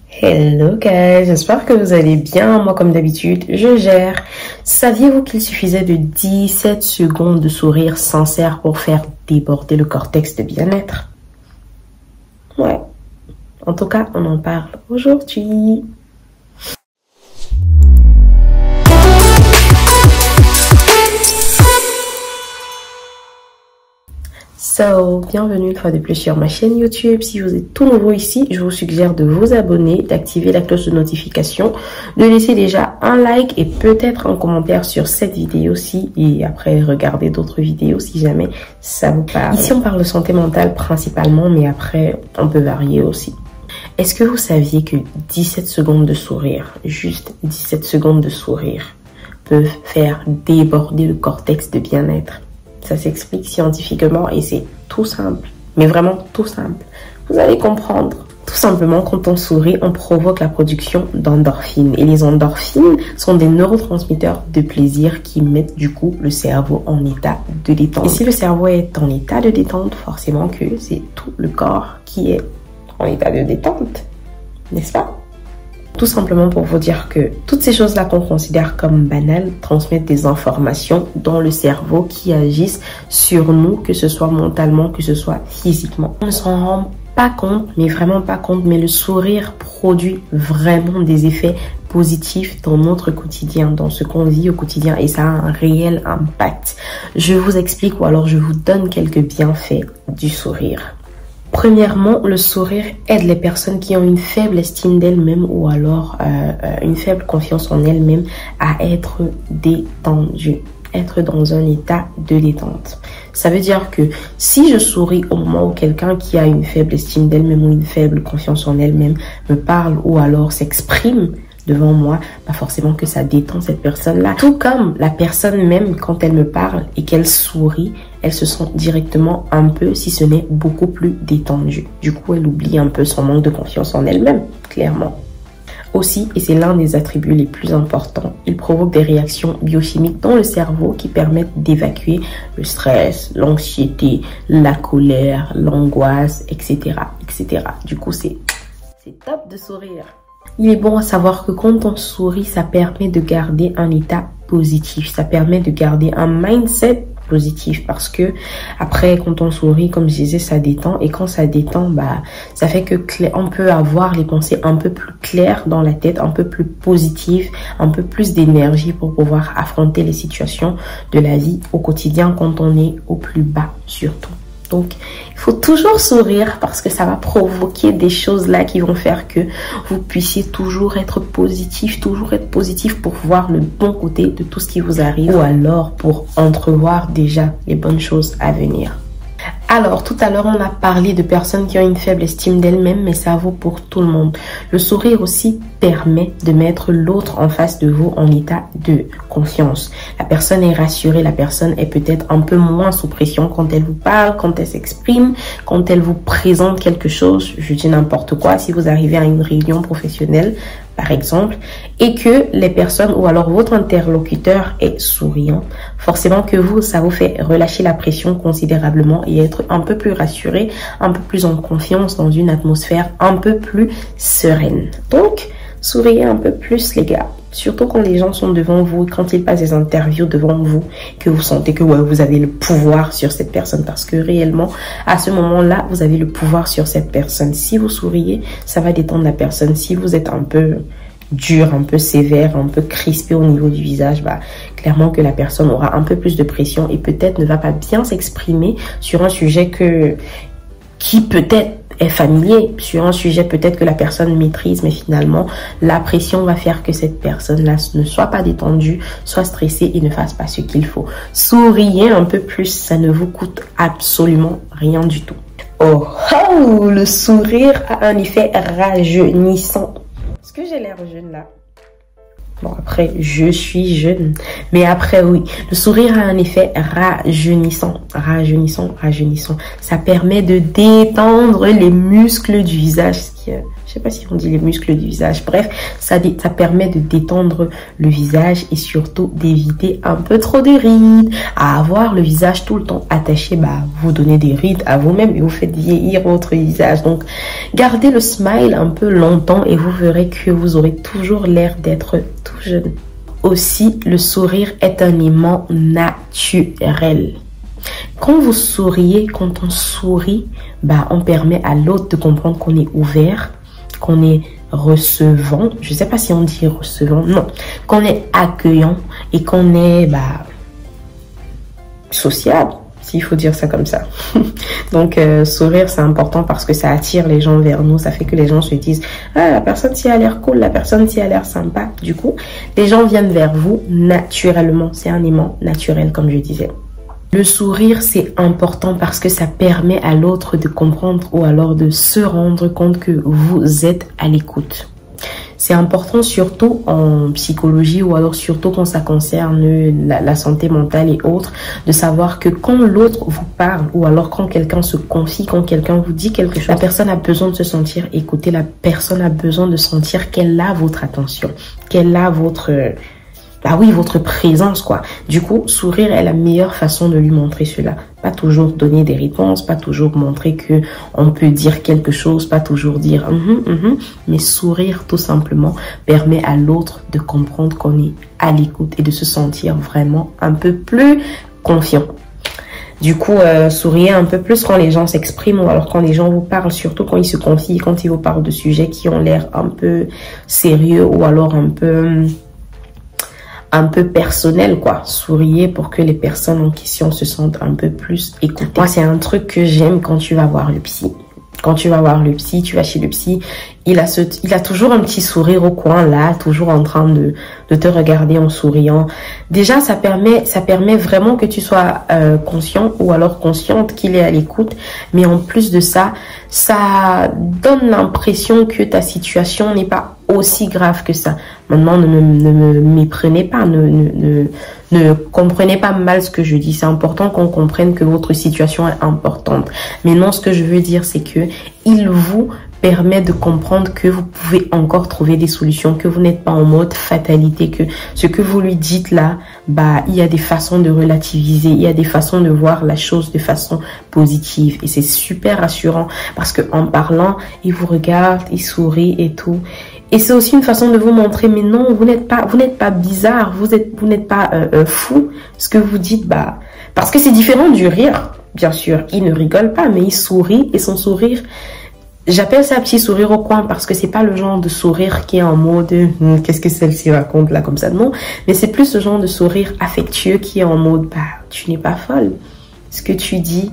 Hello guys, j'espère que vous allez bien. Moi comme d'habitude, je gère. Saviez-vous qu'il suffisait de 17 secondes de sourire sincère pour faire déborder le cortex de bien-être? Ouais. En tout cas, on en parle aujourd'hui. Bienvenue une fois de plus sur ma chaîne YouTube. Si vous êtes tout nouveau ici, je vous suggère de vous abonner, d'activer la cloche de notification, de laisser déjà un like et peut-être un commentaire sur cette vidéo-ci et après regarder d'autres vidéos si jamais ça vous parle. Ici, on parle de santé mentale principalement, mais après, on peut varier aussi. Est-ce que vous saviez que 17 secondes de sourire, juste 17 secondes de sourire, peuvent faire déborder le cortex de bien-être? Ça s'explique scientifiquement et c'est tout simple, mais vraiment tout simple. Vous allez comprendre. Tout simplement, quand on sourit, on provoque la production d'endorphines. Et les endorphines sont des neurotransmetteurs de plaisir qui mettent du coup le cerveau en état de détente. Et si le cerveau est en état de détente, forcément que c'est tout le corps qui est en état de détente, n'est-ce pas? Tout simplement pour vous dire que toutes ces choses-là qu'on considère comme banales transmettent des informations dans le cerveau qui agissent sur nous, que ce soit mentalement, que ce soit physiquement. On ne s'en rend pas compte, mais vraiment pas compte, mais le sourire produit vraiment des effets positifs dans notre quotidien, dans ce qu'on vit au quotidien, et ça a un réel impact. Je vous explique ou alors je vous donne quelques bienfaits du sourire. Premièrement, le sourire aide les personnes qui ont une faible estime d'elles-mêmes ou alors une faible confiance en elles-mêmes à être détendues, être dans un état de détente. Ça veut dire que si je souris au moment où quelqu'un qui a une faible estime d'elle-même ou une faible confiance en elle-même me parle ou alors s'exprime devant moi, pas forcément que ça détend cette personne-là. Tout comme la personne même, quand elle me parle et qu'elle sourit, elle se sent directement un peu, si ce n'est beaucoup plus détendue. Du coup, elle oublie un peu son manque de confiance en elle-même, clairement. Aussi, et c'est l'un des attributs les plus importants, il provoque des réactions biochimiques dans le cerveau qui permettent d'évacuer le stress, l'anxiété, la colère, l'angoisse, etc., etc. Du coup, c'est top de sourire. Il est bon à savoir que quand on sourit, ça permet de garder un état positif. Ça permet de garder un mindset positif parce que après, quand on sourit, comme je disais, ça détend. Et quand ça détend, ça fait que on peut avoir les pensées un peu plus claires dans la tête, un peu plus positives, un peu plus d'énergie pour pouvoir affronter les situations de la vie au quotidien quand on est au plus bas, surtout. Donc, il faut toujours sourire parce que ça va provoquer des choses là qui vont faire que vous puissiez toujours être positif pour voir le bon côté de tout ce qui vous arrive ou alors pour entrevoir déjà les bonnes choses à venir. Alors, tout à l'heure, on a parlé de personnes qui ont une faible estime d'elles-mêmes, mais ça vaut pour tout le monde. Le sourire aussi permet de mettre l'autre en face de vous en état de confiance. La personne est rassurée, la personne est peut-être un peu moins sous pression quand elle vous parle, quand elle s'exprime, quand elle vous présente quelque chose, je dis n'importe quoi, si vous arrivez à une réunion professionnelle, par exemple, et que les personnes ou alors votre interlocuteur est souriant, forcément que vous, ça vous fait relâcher la pression considérablement et être un peu plus rassuré, un peu plus en confiance dans une atmosphère un peu plus sereine. Donc, souriez un peu plus les gars, surtout quand les gens sont devant vous, quand ils passent des interviews devant vous, que vous sentez que vous avez le pouvoir sur cette personne parce que réellement, à ce moment-là, vous avez le pouvoir sur cette personne. Si vous souriez, ça va détendre la personne. Si vous êtes un peu dur, un peu sévère, un peu crispé au niveau du visage, clairement que la personne aura un peu plus de pression et peut-être ne va pas bien s'exprimer sur un sujet qui peut-être est familier, sur un sujet peut-être que la personne maîtrise, mais finalement, la pression va faire que cette personne-là ne soit pas détendue, soit stressée et ne fasse pas ce qu'il faut. Souriez un peu plus, ça ne vous coûte absolument rien du tout. Oh, le sourire a un effet rajeunissant. Est-ce que j'ai l'air jeune là? Bon, après, je suis jeune. Mais après, oui, le sourire a un effet rajeunissant. Ça permet de détendre les muscles du visage. Ce qui, je sais sais pas si on dit les muscles du visage. Bref, ça permet de détendre le visage et surtout d'éviter un peu trop de rides. À avoir le visage tout le temps attaché, bah, vous donnez des rides à vous-même et vous faites vieillir votre visage. Donc, gardez le smile un peu longtemps et vous verrez que vous aurez toujours l'air d'être tout jeune. Aussi, le sourire est un aimant naturel. Quand vous souriez, quand on sourit, bah, on permet à l'autre de comprendre qu'on est ouvert, qu'on est recevant. Je sais pas si on dit recevant, non. Qu'on est accueillant et qu'on est, bah, sociable, s'il faut dire ça comme ça. Donc, sourire, c'est important parce que ça attire les gens vers nous. Ça fait que les gens se disent, ah, la personne ci a l'air cool, la personne ci a l'air sympa. Du coup, les gens viennent vers vous naturellement. C'est un aimant naturel, comme je disais. Le sourire, c'est important parce que ça permet à l'autre de comprendre ou alors de se rendre compte que vous êtes à l'écoute. C'est important surtout en psychologie ou alors surtout quand ça concerne la santé mentale et autres, de savoir que quand l'autre vous parle ou alors quand quelqu'un se confie, quand quelqu'un vous dit quelque chose, la personne a besoin de se sentir écoutée, la personne a besoin de sentir qu'elle a votre attention, qu'elle a votre... ah oui, votre présence, quoi. Du coup, sourire est la meilleure façon de lui montrer cela. Pas toujours donner des réponses, pas toujours montrer que on peut dire quelque chose, pas toujours dire mais sourire tout simplement permet à l'autre de comprendre qu'on est à l'écoute et de se sentir vraiment un peu plus confiant. Du coup, souriez un peu plus quand les gens s'expriment ou alors quand les gens vous parlent, surtout quand ils se confient, quand ils vous parlent de sujets qui ont l'air un peu sérieux ou alors un peu personnel, quoi. Souriez pour que les personnes en question se sentent un peu plus écoutées. Moi, c'est un truc que j'aime quand tu vas voir le psy. Quand tu vas voir le psy, tu vas chez le psy, il a toujours un petit sourire au coin là, toujours en train de te regarder en souriant. Déjà, ça permet vraiment que tu sois conscient ou alors consciente qu'il est à l'écoute. Mais en plus de ça, ça donne l'impression que ta situation n'est pas aussi grave que ça. Maintenant, ne me méprenez pas, ne comprenez pas mal ce que je dis. C'est important qu'on comprenne que votre situation est importante. Mais non, ce que je veux dire, c'est que il vous permet de comprendre que vous pouvez encore trouver des solutions, que vous n'êtes pas en mode fatalité, que ce que vous lui dites là, bah, il y a des façons de relativiser, il y a des façons de voir la chose de façon positive. Et c'est super rassurant parce que en parlant, il vous regarde, il sourit et tout. Et c'est aussi une façon de vous montrer, mais non, vous n'êtes pas bizarre, vous n'êtes pas fou. Ce que vous dites, bah, parce que c'est différent du rire, bien sûr. Il ne rigole pas, mais il sourit et son sourire, j'appelle ça petit sourire au coin parce que c'est pas le genre de sourire qui est en mode qu'est-ce que celle-ci raconte là comme ça, non. Mais c'est plus ce genre de sourire affectueux qui est en mode, bah, tu n'es pas folle. Ce que tu dis,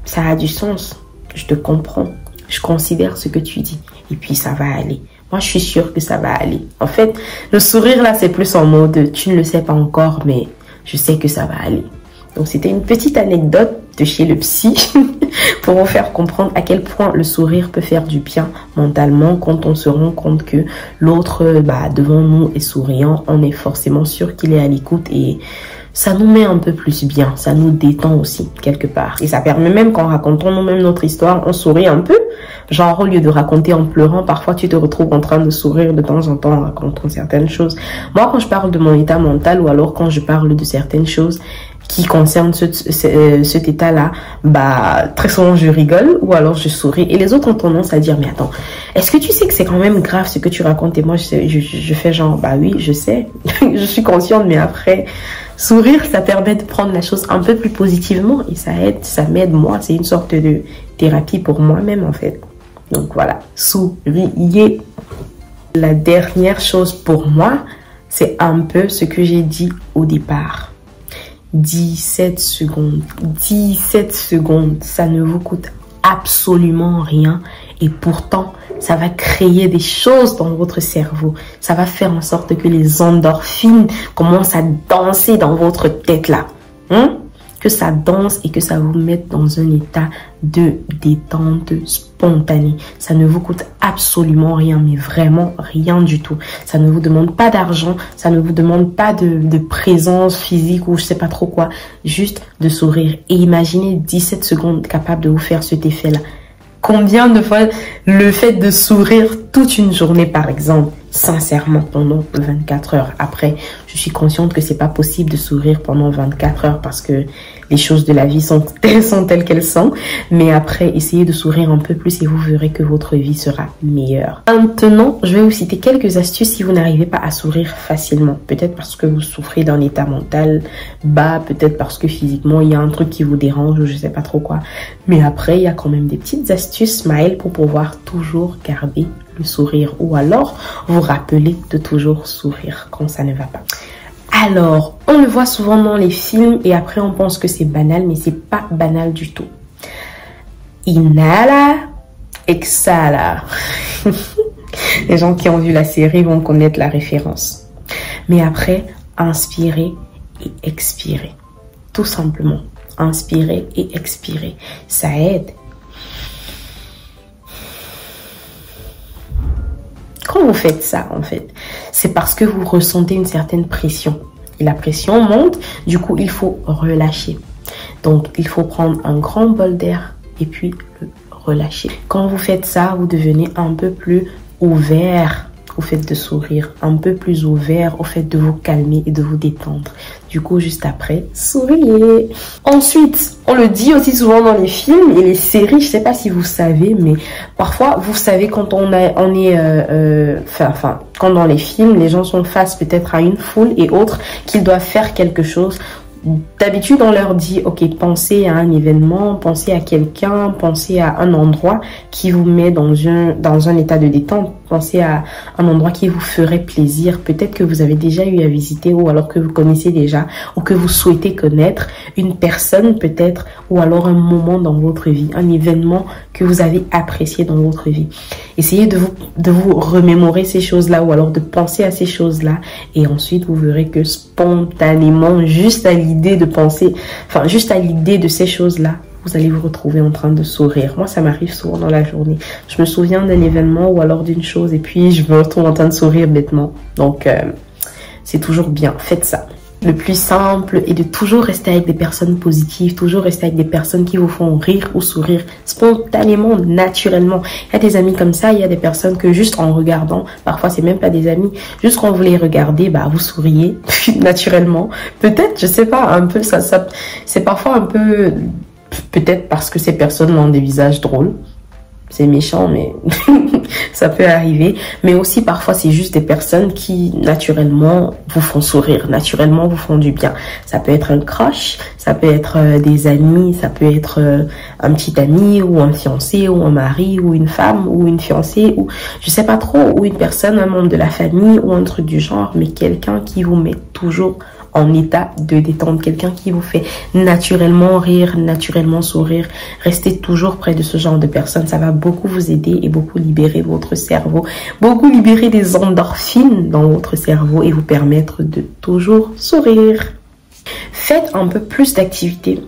ça a du sens. Je te comprends. Je considère ce que tu dis. Et puis ça va aller. Moi, je suis sûre que ça va aller. En fait, le sourire là, c'est plus en mode, tu ne le sais pas encore, mais je sais que ça va aller. Donc, c'était une petite anecdote de chez le psy pour vous faire comprendre à quel point le sourire peut faire du bien mentalement quand on se rend compte que l'autre, bah, devant nous est souriant. On est forcément sûr qu'il est à l'écoute et ça nous met un peu plus bien. Ça nous détend aussi, quelque part. Et ça permet même qu'en racontant nous-mêmes notre histoire, on sourit un peu. Genre, au lieu de raconter en pleurant, parfois tu te retrouves en train de sourire de temps en temps en racontant certaines choses. Moi, quand je parle de mon état mental ou alors quand je parle de certaines choses qui concernent cet état-là, bah, très souvent je rigole ou alors je souris. Et les autres ont tendance à dire, mais attends, est-ce que tu sais que c'est quand même grave ce que tu racontes? Et moi, je fais genre, bah oui, je sais. Je suis consciente, mais après, sourire, ça permet de prendre la chose un peu plus positivement et ça m'aide moi. C'est une sorte de thérapie pour moi-même, en fait. Donc voilà, souriez. La dernière chose pour moi, c'est un peu ce que j'ai dit au départ. 17 secondes. 17 secondes, ça ne vous coûte absolument rien. Et pourtant, ça va créer des choses dans votre cerveau. Ça va faire en sorte que les endorphines commencent à danser dans votre tête là. Que ça danse et que ça vous mette dans un état de détente spontanée. Ça ne vous coûte absolument rien, mais vraiment rien du tout. Ça ne vous demande pas d'argent, ça ne vous demande pas de présence physique ou je sais pas trop quoi. Juste de sourire. Et imaginez 17 secondes capable de vous faire cet effet-là. Combien de fois le fait de sourire toute une journée, par exemple, sincèrement, pendant 24 heures. Après, je suis consciente que c'est pas possible de sourire pendant 24 heures parce que les choses de la vie sont telles qu'elles sont. Mais après, essayez de sourire un peu plus et vous verrez que votre vie sera meilleure. Maintenant, je vais vous citer quelques astuces si vous n'arrivez pas à sourire facilement. Peut-être parce que vous souffrez d'un état mental bas, peut-être parce que physiquement, il y a un truc qui vous dérange ou je sais pas trop quoi. Mais après, il y a quand même des petites astuces, Smile, pour pouvoir toujours garder le sourire ou alors vous rappeler de toujours sourire quand ça ne va pas. Alors, on le voit souvent dans les films et après on pense que c'est banal, mais c'est pas banal du tout. Inhala, exhala. Les gens qui ont vu la série vont connaître la référence. Mais après, inspirez et expirez. Tout simplement, inspirez et expirez. Ça aide. Quand vous faites ça, en fait, c'est parce que vous ressentez une certaine pression. Et la pression monte, du coup, il faut relâcher. Donc, il faut prendre un grand bol d'air et puis le relâcher. Quand vous faites ça, vous devenez un peu plus ouvert au fait de sourire, un peu plus ouvert au fait de vous calmer et de vous détendre. Du coup, juste après, souriez. Ensuite, on le dit aussi souvent dans les films et les séries, je sais pas si vous savez, mais parfois, vous savez, quand quand dans les films, les gens sont face peut-être à une foule et autres qu'ils doivent faire quelque chose. D'habitude, on leur dit, ok, pensez à un événement, pensez à quelqu'un, pensez à un endroit qui vous met dans un état de détente. Pensez à un endroit qui vous ferait plaisir. Peut-être que vous avez déjà eu à visiter ou alors que vous connaissez déjà ou que vous souhaitez connaître une personne peut-être ou alors un moment dans votre vie, un événement que vous avez apprécié dans votre vie. Essayez de vous remémorer ces choses-là ou alors de penser à ces choses-là et ensuite vous verrez que spontanément, juste à l'idée de penser, juste à l'idée de ces choses-là, vous allez vous retrouver en train de sourire. Moi, ça m'arrive souvent dans la journée. Je me souviens d'un événement ou alors d'une chose et puis je me retrouve en train de sourire bêtement. Donc, c'est toujours bien. Faites ça. Le plus simple est de toujours rester avec des personnes positives, toujours rester avec des personnes qui vous font rire ou sourire spontanément, naturellement. Il y a des amis comme ça, il y a des personnes que juste en regardant, parfois c'est même pas des amis, juste quand vous les regardez, vous souriez naturellement. Peut-être, je sais pas, un peu ça c'est parfois un peu, peut-être parce que ces personnes ont des visages drôles. C'est méchant, mais ça peut arriver. Mais aussi, parfois, c'est juste des personnes qui, naturellement, vous font sourire. Naturellement, vous font du bien. Ça peut être un crush, ça peut être des amis, ça peut être un petit ami ou un fiancé ou un mari ou une femme ou une fiancée ou je sais pas trop, ou une personne, un membre de la famille ou un truc du genre, mais quelqu'un qui vous met toujours en état de détente, quelqu'un qui vous fait naturellement rire, naturellement sourire. Restez toujours près de ce genre de personnes, ça va beaucoup vous aider et beaucoup libérer votre cerveau, beaucoup libérer des endorphines dans votre cerveau et vous permettre de toujours sourire. Faites un peu plus d'activités.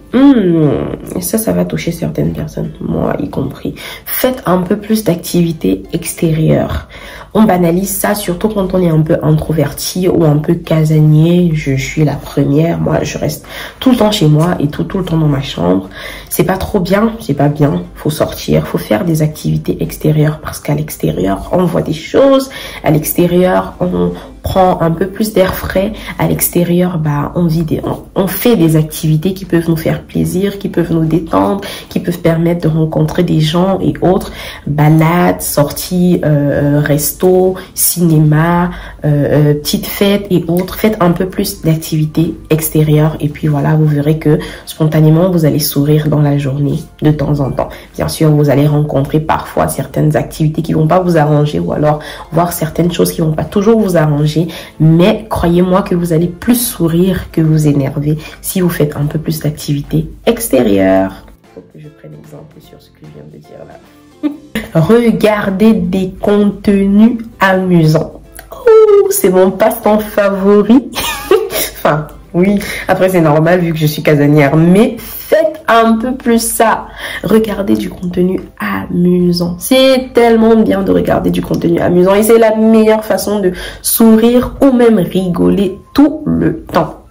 Ça va toucher certaines personnes, moi y compris. Faites un peu plus d'activités extérieures. On banalise ça, surtout quand on est un peu introverti ou un peu casanier. Je suis la première. Moi, je reste tout le temps chez moi et tout le temps dans ma chambre. C'est pas trop bien, c'est pas bien. Faut sortir, faut faire des activités extérieures parce qu'à l'extérieur, on voit des choses. À l'extérieur, on prend un peu plus d'air frais. À l'extérieur, on fait des activités qui peuvent nous faire plaisir, qui peuvent nous détendre, qui peuvent permettre de rencontrer des gens et autres. Balades, sorties, resto, cinéma, petites fêtes et autres. Faites un peu plus d'activités extérieures et puis voilà, vous verrez que spontanément, vous allez sourire dans la journée de temps en temps. Bien sûr, vous allez rencontrer parfois certaines activités qui vont pas vous arranger ou alors voir certaines choses qui vont pas toujours vous arranger. Mais croyez-moi que vous allez plus sourire que vous énerver si vous faites un peu plus d'activités extérieures. Il faut que je prenne exemple sur ce que je viens de dire là. Regardez des contenus amusants. Oh, c'est mon passe-temps favori. Oui, après c'est normal vu que je suis casanière, mais faites un peu plus ça. Regardez du contenu amusant. C'est tellement bien de regarder du contenu amusant et c'est la meilleure façon de sourire ou même rigoler tout le temps.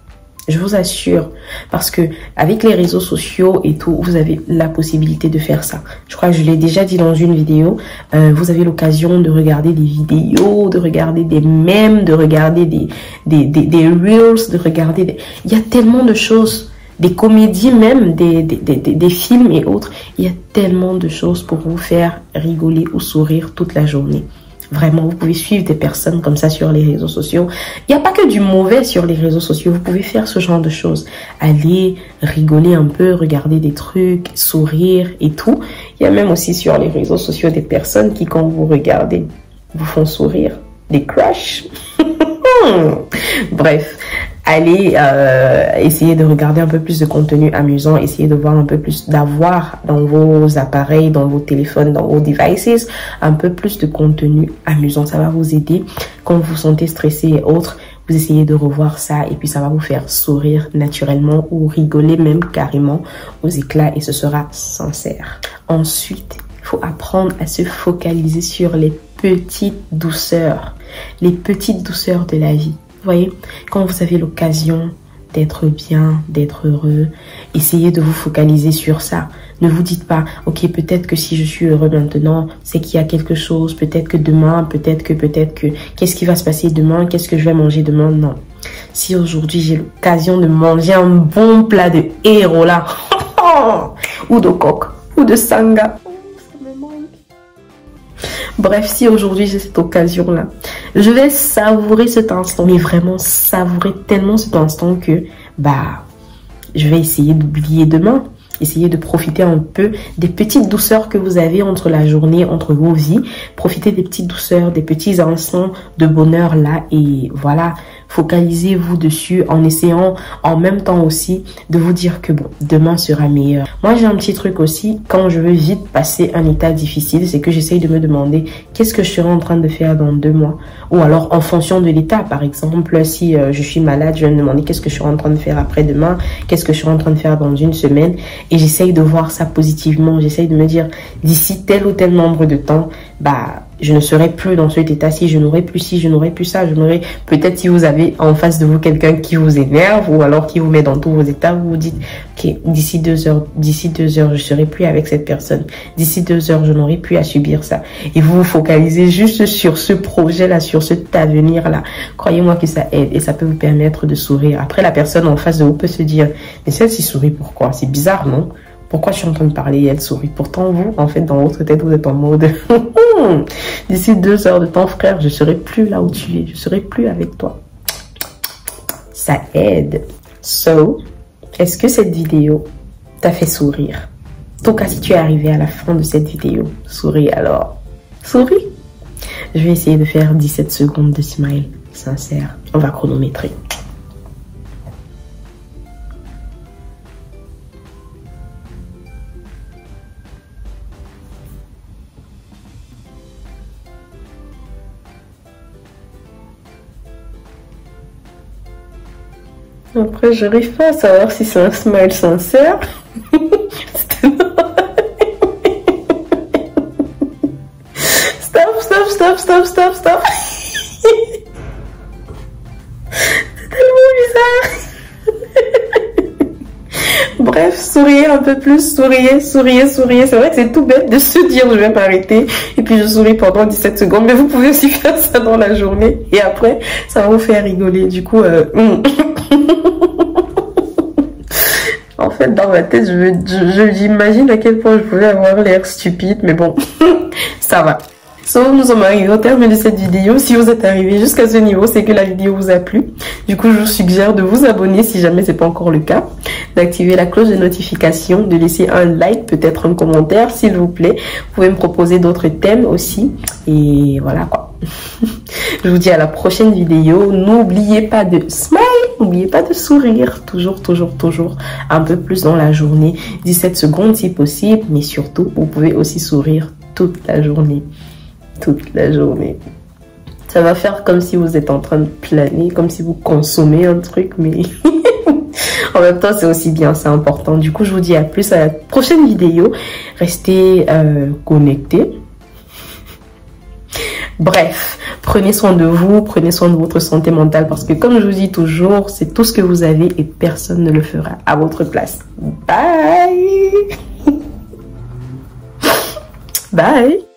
Je vous assure. Parce que avec les réseaux sociaux et tout, vous avez la possibilité de faire ça. Je crois que je l'ai déjà dit dans une vidéo. Vous avez l'occasion de regarder des vidéos, de regarder des mèmes, de regarder des reels, de regarder des... Il y a tellement de choses. Des comédies même, des films et autres. Il y a tellement de choses pour vous faire rigoler ou sourire toute la journée. Vraiment, vous pouvez suivre des personnes comme ça sur les réseaux sociaux. Il n'y a pas que du mauvais sur les réseaux sociaux. Vous pouvez faire ce genre de choses. Aller rigoler un peu, regarder des trucs, sourire et tout. Il y a même aussi sur les réseaux sociaux des personnes qui, quand vous regardez, vous font sourire. Des crushs. Bref, allez essayer de regarder un peu plus de contenu amusant, essayez de voir un peu plus, d'avoir dans vos appareils, dans vos téléphones, dans vos devices, un peu plus de contenu amusant. Ça va vous aider quand vous vous sentez stressé et autres. Vous essayez de revoir ça et puis ça va vous faire sourire naturellement ou rigoler même carrément aux éclats et ce sera sincère. Ensuite, il faut apprendre à se focaliser sur les petites douceurs de la vie. Vous voyez, quand vous avez l'occasion d'être bien, d'être heureux, essayez de vous focaliser sur ça. Ne vous dites pas, ok, peut-être que si je suis heureux maintenant, c'est qu'il y a quelque chose, peut-être que demain, peut-être que, qu'est-ce qui va se passer demain, qu'est-ce que je vais manger demain, non. Si aujourd'hui j'ai l'occasion de manger un bon plat de héros là, ou de coq, ou de sanga, bref, si aujourd'hui j'ai cette occasion-là, je vais savourer cet instant, mais vraiment savourer tellement cet instant que, je vais essayer d'oublier demain. Essayez de profiter un peu des petites douceurs que vous avez entre la journée, entre vos vies. Profitez des petites douceurs, des petits instants de bonheur là et voilà. Focalisez-vous dessus en essayant en même temps aussi de vous dire que bon, demain sera meilleur. Moi, j'ai un petit truc aussi, quand je veux vite passer un état difficile, c'est que j'essaye de me demander qu'est-ce que je serai en train de faire dans 2 mois. Ou alors en fonction de l'état, par exemple, si je suis malade, je vais me demander qu'est-ce que je serai en train de faire après-demain, qu'est-ce que je serai en train de faire dans 1 semaine. Et j'essaye de voir ça positivement, j'essaye de me dire d'ici tel ou tel nombre de temps, je ne serai plus dans cet état, si je n'aurai plus ci, je n'aurai plus ça, je n'aurai peut-être si vous avez en face de vous quelqu'un qui vous énerve ou alors qui vous met dans tous vos états, vous vous dites ok, d'ici 2 heures, je serai plus avec cette personne, d'ici 2 heures, je n'aurai plus à subir ça. Et vous vous focalisez juste sur ce projet-là, sur cet avenir-là. Croyez-moi que ça aide et ça peut vous permettre de sourire. Après, la personne en face de vous peut se dire mais celle-ci sourit pourquoi? C'est bizarre, non? Pourquoi je suis en train de parler et elle sourit? Pourtant, vous, en fait, dans votre tête, vous êtes en mode d'ici 2 heures de temps, frère, je serai plus là où tu es. Je serai plus avec toi. Ça aide. So, est-ce que cette vidéo t'a fait sourire? En tout cas, si tu es arrivé à la fin de cette vidéo, souris alors. Souris. Je vais essayer de faire 17 secondes de smile sincère. On va chronométrer. Après, je n'arrive pas à savoir si c'est un smile sincère. Stop. C'est tellement bizarre. Bref, souriez un peu plus, souriez. C'est vrai que c'est tout bête de se dire je vais m'arrêter et puis je souris pendant 17 secondes. Mais vous pouvez aussi faire ça dans la journée et après, ça va vous faire rigoler. Du coup, en fait, dans ma tête, j'imagine à quel point je pouvais avoir l'air stupide, mais bon, ça va. So, nous sommes arrivés au terme de cette vidéo. Si vous êtes arrivé jusqu'à ce niveau, c'est que la vidéo vous a plu. Du coup, je vous suggère de vous abonner si jamais c'est pas encore le cas, d'activer la cloche de notification, de laisser un like, peut-être un commentaire, s'il vous plaît. Vous pouvez me proposer d'autres thèmes aussi. Et voilà quoi. Je vous dis à la prochaine vidéo. N'oubliez pas de smile, n'oubliez pas de sourire. Toujours un peu plus dans la journée. 17 secondes si possible, mais surtout, vous pouvez aussi sourire toute la journée. Ça va faire comme si vous êtes en train de planer, comme si vous consommez un truc, mais en même temps, c'est aussi bien, c'est important. Du coup, je vous dis à plus à la prochaine vidéo. Restez connectés. Bref, prenez soin de vous, prenez soin de votre santé mentale parce que comme je vous dis toujours, c'est tout ce que vous avez et personne ne le fera à votre place. Bye. Bye.